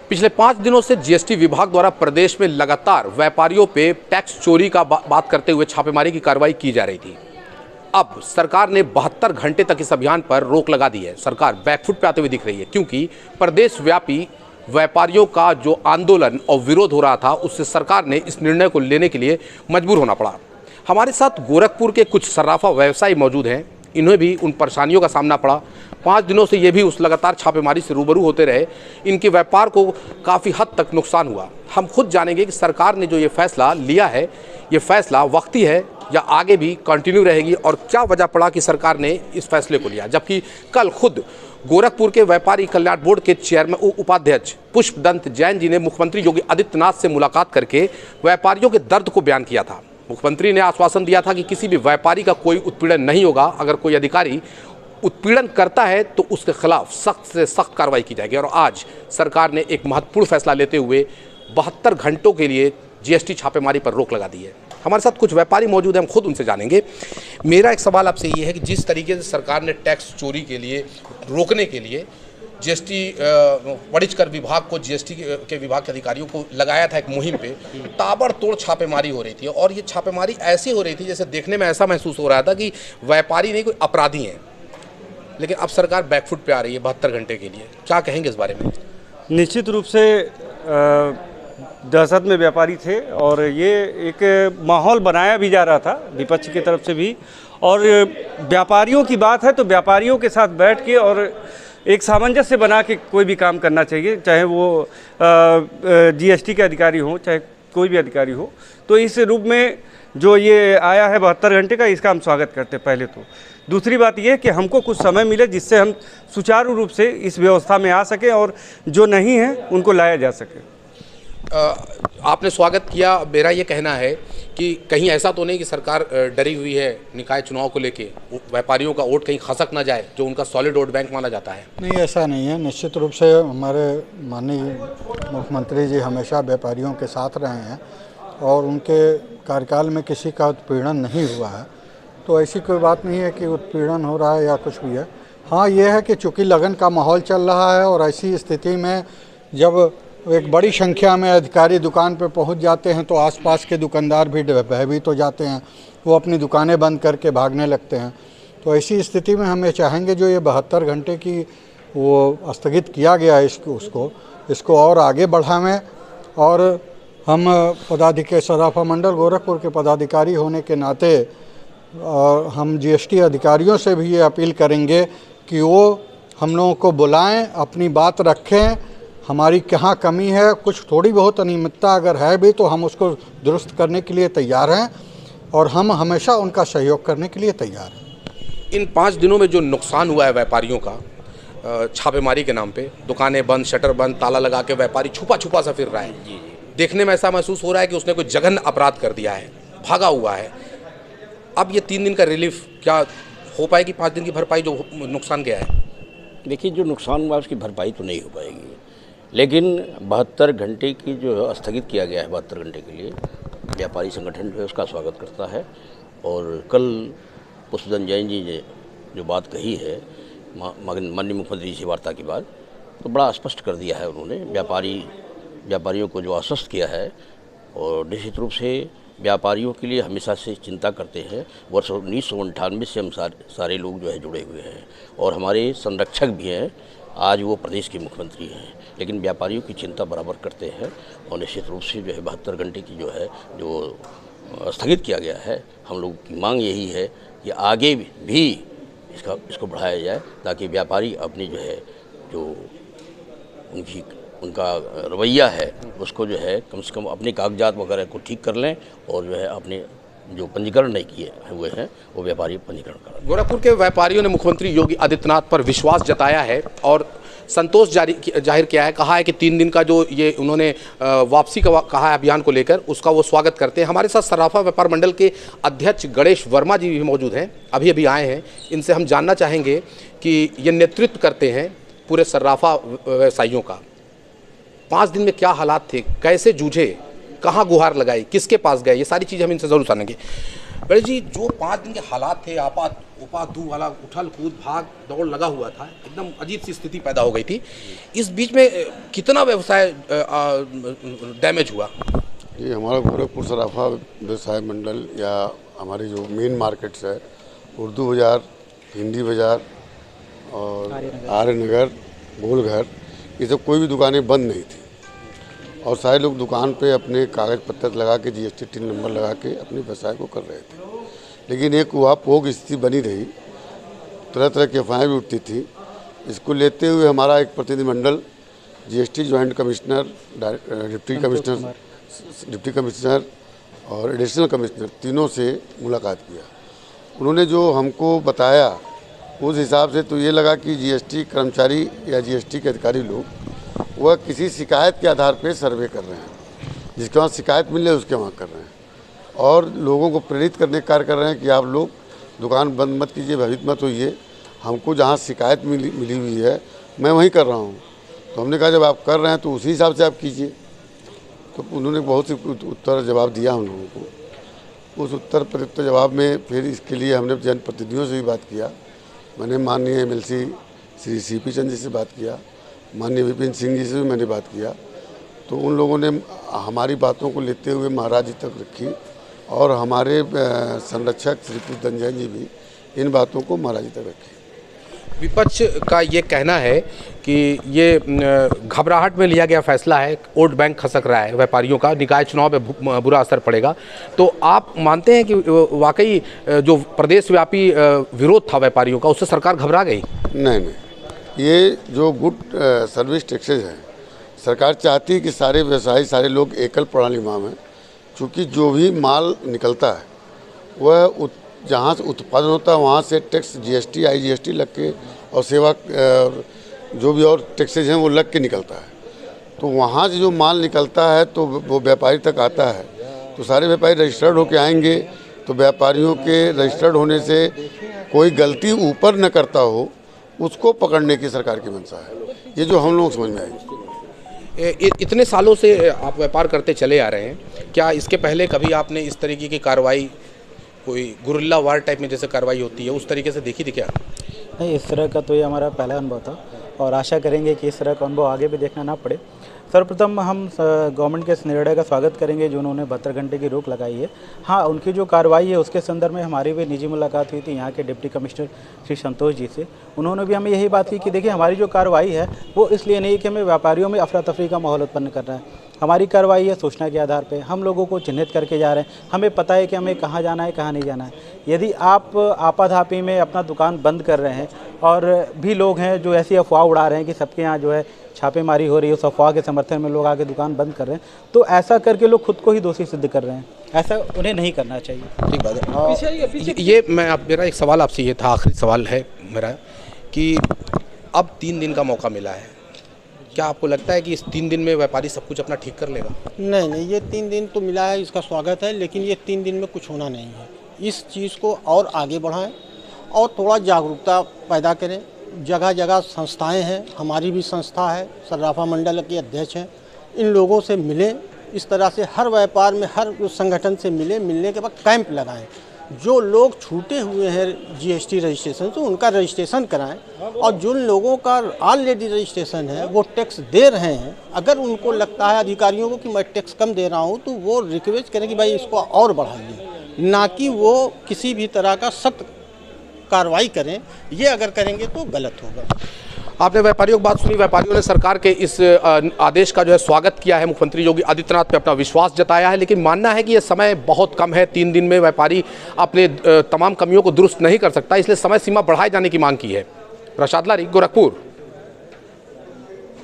पिछले 5 दिनों से जीएसटी विभाग द्वारा प्रदेश में लगातार व्यापारियों पे टैक्स चोरी का बात करते हुए छापेमारी की कार्रवाई की जा रही थी। अब सरकार ने 72 घंटे तक इस अभियान पर रोक लगा दी है। सरकार बैकफुट पे आते हुए दिख रही है, क्योंकि प्रदेश व्यापी व्यापारियों का जो आंदोलन और विरोध हो रहा था, उससे सरकार ने इस निर्णय को लेने के लिए मजबूर होना पड़ा। हमारे साथ गोरखपुर के कुछ सर्राफा व्यवसायी मौजूद हैं। इन्हें भी उन परेशानियों का सामना पड़ा। 5 दिनों से ये भी उस लगातार छापेमारी से रूबरू होते रहे। इनके व्यापार को काफ़ी हद तक नुकसान हुआ। हम खुद जानेंगे कि सरकार ने जो ये फैसला लिया है, ये फैसला वक्ती है या आगे भी कंटिन्यू रहेगी, और क्या वजह पड़ा कि सरकार ने इस फैसले को लिया। जबकि कल खुद गोरखपुर के व्यापारी कल्याण बोर्ड के चेयरमैन उपाध्यक्ष पुष्पदंत जैन जी ने मुख्यमंत्री योगी आदित्यनाथ से मुलाकात करके व्यापारियों के दर्द को बयान किया था। मुख्यमंत्री ने आश्वासन दिया था कि किसी भी व्यापारी का कोई उत्पीड़न नहीं होगा। अगर कोई अधिकारी उत्पीड़न करता है तो उसके खिलाफ सख्त से सख्त कार्रवाई की जाएगी। और आज सरकार ने एक महत्वपूर्ण फैसला लेते हुए 72 घंटों के लिए जीएसटी छापेमारी पर रोक लगा दी है। हमारे साथ कुछ व्यापारी मौजूद हैं, हम खुद उनसे जानेंगे। मेरा एक सवाल आपसे ये है कि जिस तरीके से सरकार ने टैक्स चोरी के लिए रोकने के लिए जीएसटी वाणिज्य कर विभाग को, जीएसटी के विभाग के अधिकारियों को लगाया था एक मुहिम पे, ताबड़तोड़ छापेमारी हो रही थी। और ये छापेमारी ऐसी हो रही थी जैसे देखने में ऐसा महसूस हो रहा था कि व्यापारी नहीं, कोई अपराधी हैं। लेकिन अब सरकार बैकफुट पे आ रही है 72 घंटे के लिए। क्या कहेंगे इस बारे में? निश्चित रूप से दहशत में व्यापारी थे, और ये एक माहौल बनाया भी जा रहा था विपक्ष की तरफ से भी। और व्यापारियों की बात है तो व्यापारियों के साथ बैठ के और एक सामंजस्य बना के कोई भी काम करना चाहिए, चाहे वो जीएसटी के अधिकारी हो, चाहे कोई भी अधिकारी हो। तो इस रूप में जो ये आया है 72 घंटे का, इसका हम स्वागत करते हैं पहले तो। दूसरी बात यह कि हमको कुछ समय मिले जिससे हम सुचारू रूप से इस व्यवस्था में आ सकें और जो नहीं है उनको लाया जा सके। आपने स्वागत किया। मेरा ये कहना है कि कहीं ऐसा तो नहीं कि सरकार डरी हुई है निकाय चुनाव को लेके, व्यापारियों का वोट कहीं खसक ना जाए, जो उनका सॉलिड वोट बैंक माना जाता है? नहीं, ऐसा नहीं है। निश्चित रूप से हमारे माननीय मुख्यमंत्री जी हमेशा व्यापारियों के साथ रहे हैं और उनके कार्यकाल में किसी का उत्पीड़न नहीं हुआ है। तो ऐसी कोई बात नहीं है कि उत्पीड़न हो रहा है या कुछ भी है। हाँ, ये है कि चूँकि लगन का माहौल चल रहा है और ऐसी स्थिति में जब एक बड़ी संख्या में अधिकारी दुकान पर पहुंच जाते हैं तो आसपास के दुकानदार भी भयभीत हो जाते हैं, वो अपनी दुकानें बंद करके भागने लगते हैं। तो ऐसी स्थिति में हम ये चाहेंगे जो ये 72 घंटे की वो स्थगित किया गया है इसको और आगे बढ़ावें। और हम पदाधिकारी सराफा मंडल गोरखपुर के पदाधिकारी होने के नाते और हम जीएसटी अधिकारियों से भी ये अपील करेंगे कि वो हम लोगों को बुलाएं, अपनी बात रखें, हमारी कहाँ कमी है, कुछ थोड़ी बहुत अनियमितता अगर है भी तो हम उसको दुरुस्त करने के लिए तैयार हैं और हम हमेशा उनका सहयोग करने के लिए तैयार हैं। इन 5 दिनों में जो नुकसान हुआ है व्यापारियों का छापेमारी के नाम पे, दुकानें बंद, शटर बंद, ताला लगा के व्यापारी छुपा छुपा सा फिर रहा है। देखने में ऐसा महसूस हो रहा है कि उसने कोई जघन्य अपराध कर दिया है, भागा हुआ है। अब ये 3 दिन का रिलीफ क्या हो पाएगी? 5 दिन की भरपाई जो नुकसान गया है? देखिए, जो नुकसान हुआ उसकी भरपाई तो नहीं हो पाएगी, लेकिन 72 घंटे की जो स्थगित किया गया है 72 घंटे के लिए, व्यापारी संगठन जो है उसका स्वागत करता है। और कल पुष्पदंत जैन जी ने जो बात कही है माननीय मुख्यमंत्री से वार्ता के बाद, तो बड़ा स्पष्ट कर दिया है उन्होंने व्यापारियों को जो आश्वस्त किया है। और निश्चित रूप से व्यापारियों के लिए हमेशा से चिंता करते हैं। वर्ष 1998 से हम सारे लोग जो है जुड़े हुए हैं और हमारे संरक्षक भी हैं। आज वो प्रदेश के मुख्यमंत्री हैं, लेकिन व्यापारियों की चिंता बराबर करते हैं। और निश्चित रूप से जो है 72 घंटे की जो है जो स्थगित किया गया है, हम लोग की मांग यही है कि आगे भी इसको बढ़ाया जाए, ताकि व्यापारी अपनी जो है जो उनका रवैया है उसको जो है कम से कम अपने कागजात वगैरह को ठीक कर लें और जो है अपने जो पंजीकरण नहीं किए हुए हैं वो व्यापारी पंजीकरण करें। गोरखपुर के व्यापारियों ने मुख्यमंत्री योगी आदित्यनाथ पर विश्वास जताया है और संतोष जाहिर किया है। कहा है कि 3 दिन का जो ये उन्होंने वापसी का कहा है अभियान को लेकर, उसका वो स्वागत करते हैं। हमारे साथ सराफा व्यापार मंडल के अध्यक्ष गणेश वर्मा जी भी मौजूद हैं, अभी आए हैं। इनसे हम जानना चाहेंगे कि ये नेतृत्व करते हैं पूरे सराफा व्यवसायियों का। 5 दिन में क्या हालात थे, कैसे जूझे, कहाँ गुहार लगाई, किसके पास गए, ये सारी चीज़ हम इनसे ज़रूर जानेंगे। बड़े जी, जो 5 दिन के हालात थे, उपाधू वाला उछल कूद भाग दौड़ लगा हुआ था, एकदम अजीब सी स्थिति पैदा हो गई थी। इस बीच में कितना व्यवसाय डैमेज हुआ? ये हमारा गोरखपुर सराफा व्यवसाय मंडल या हमारे जो मेन मार्केट्स है, उर्दू बाज़ार, हिंदी बाज़ार और आर्यनगर, गोलघर, ये सब कोई भी दुकानें बंद नहीं थी और सारे लोग दुकान पे अपने कागज़ पत्तर लगा के जीएसटी टिन नंबर लगा के अपने व्यवसाय को कर रहे थे। लेकिन एक उहापोह की स्थिति बनी रही, तरह तरह की अफवाहें भी उठती थी। इसको लेते हुए हमारा एक प्रतिनिधिमंडल GST joint commissioner, deputy commissioner और एडिशनल कमिश्नर तीनों से मुलाकात किया। उन्होंने जो हमको बताया उस हिसाब से तो ये लगा कि जीएसटी कर्मचारी या जीएसटी के अधिकारी लोग वह किसी शिकायत के आधार पर सर्वे कर रहे हैं, जिसके वहाँ शिकायत मिले उसके वहाँ कर रहे हैं और लोगों को प्रेरित करने का कार्य कर रहे हैं कि आप लोग दुकान बंद मत कीजिए, भयभीत मत होइए, हमको जहाँ शिकायत मिली हुई है मैं वहीं कर रहा हूँ। तो हमने कहा जब आप कर रहे हैं तो उसी हिसाब से आप कीजिए। तो उन्होंने बहुत सी उत्तर जवाब दिया हम लोगों को। उस उत्तर प्रत्युत्तर जवाब में फिर इसके लिए हमने जनप्रतिनिधियों से भी बात किया। मैंने माननीय एमएलसी श्री सीपी चंद जी से बात किया, माननीय विपिन सिंह जी से भी मैंने बात किया। तो उन लोगों ने हमारी बातों को लेते हुए महाराज जी तक रखी और हमारे संरक्षक श्री कुदन जैन जी भी इन बातों को महाराज जी तक रखी। विपक्ष का ये कहना है कि ये घबराहट में लिया गया फैसला है, वोट बैंक खसक रहा है व्यापारियों का, निकाय चुनाव पे बुरा असर पड़ेगा। तो आप मानते हैं कि वाकई जो प्रदेश व्यापी विरोध था व्यापारियों का उससे सरकार घबरा गई? नहीं, ये जो गुड सर्विस टैक्सेज है, सरकार चाहती है कि सारे व्यवसायी, सारे लोग एकल प्रणाली में, चूँकि जो भी माल निकलता है वह जहाँ से उत्पादन होता है वहाँ से टैक्स जीएसटी आईजीएसटी लग के और सेवा जो भी और टैक्सेज हैं वो लग के निकलता है। तो वहाँ से जो माल निकलता है तो वो व्यापारी तक आता है। तो सारे व्यापारी रजिस्टर्ड होके आएंगे तो व्यापारियों के रजिस्टर्ड होने से कोई गलती ऊपर न करता हो उसको पकड़ने की सरकार की मंशा है। ये जो हम लोग समझ में आएगी। इतने सालों से आप व्यापार करते चले आ रहे हैं, क्या इसके पहले कभी आपने इस तरीके की कार्रवाई, कोई गुरिल्ला वार टाइप में जैसे कार्रवाई होती है, उस तरीके से देखी थी क्या? नहीं, इस तरह का तो ये हमारा पहला अनुभव था और आशा करेंगे कि इस तरह का अनुभव आगे भी देखना ना पड़े। सर्वप्रथम हम गवर्नमेंट के इस निर्णय का स्वागत करेंगे जो उन्होंने 72 घंटे की रोक लगाई है। हाँ, उनकी जो कार्रवाई है उसके संदर्भ में हमारी भी निजी मुलाकात हुई थी यहाँ के डिप्टी कमिश्नर श्री संतोष जी से। उन्होंने भी हमें यही बात की कि देखिए हमारी जो कार्रवाई है वो इसलिए नहीं कि हमें व्यापारियों में अफरा तफरी का माहौल उत्पन्न करना है। हमारी कार्रवाई है सूचना के आधार पे, हम लोगों को चिन्हित करके जा रहे हैं। हमें पता है कि हमें कहाँ जाना है, कहाँ नहीं जाना है। यदि आप आपाधापी में अपना दुकान बंद कर रहे हैं और भी लोग हैं जो ऐसी अफवाह उड़ा रहे हैं कि सबके यहाँ जो है छापेमारी हो रही है, उस अफवाह के समर्थन में लोग आके दुकान बंद कर रहे हैं, तो ऐसा करके लोग खुद को ही दोषी सिद्ध कर रहे हैं। ऐसा उन्हें नहीं करना चाहिए। ठीक बात है। ये मेरा एक सवाल आपसे ये था, आखिरी सवाल है मेरा, कि अब 3 दिन का मौका मिला है, क्या आपको लगता है कि इस 3 दिन में व्यापारी सब कुछ अपना ठीक कर लेगा? नहीं, ये 3 दिन तो मिला है, इसका स्वागत है, लेकिन ये 3 दिन में कुछ होना नहीं है। इस चीज़ को और आगे बढ़ाएं और थोड़ा जागरूकता पैदा करें। जगह जगह संस्थाएं हैं, हमारी भी संस्था है, सराफा मंडल के अध्यक्ष हैं, इन लोगों से मिलें। इस तरह से हर व्यापार में हर संगठन से मिलने के बाद कैंप लगाएं। जो लोग छूटे हुए हैं जीएसटी रजिस्ट्रेशन से उनका रजिस्ट्रेशन कराएं और जिन लोगों का ऑलरेडी रजिस्ट्रेशन है वो टैक्स दे रहे हैं, अगर उनको लगता है अधिकारियों को कि मैं टैक्स कम दे रहा हूं, तो वो रिक्वेस्ट करें कि भाई इसको और बढ़ाइए, ना कि वो किसी भी तरह का सख्त कार्रवाई करें। ये अगर करेंगे तो गलत होगा। आपने व्यापारियों की बात सुनी। व्यापारियों ने सरकार के इस आदेश का जो है स्वागत किया है, मुख्यमंत्री योगी आदित्यनाथ पे अपना विश्वास जताया है, लेकिन मानना है कि यह समय बहुत कम है। 3 दिन में व्यापारी अपने तमाम कमियों को दुरुस्त नहीं कर सकता, इसलिए समय सीमा बढ़ाए जाने की मांग की है। प्रसाद लारी, गोरखपुर।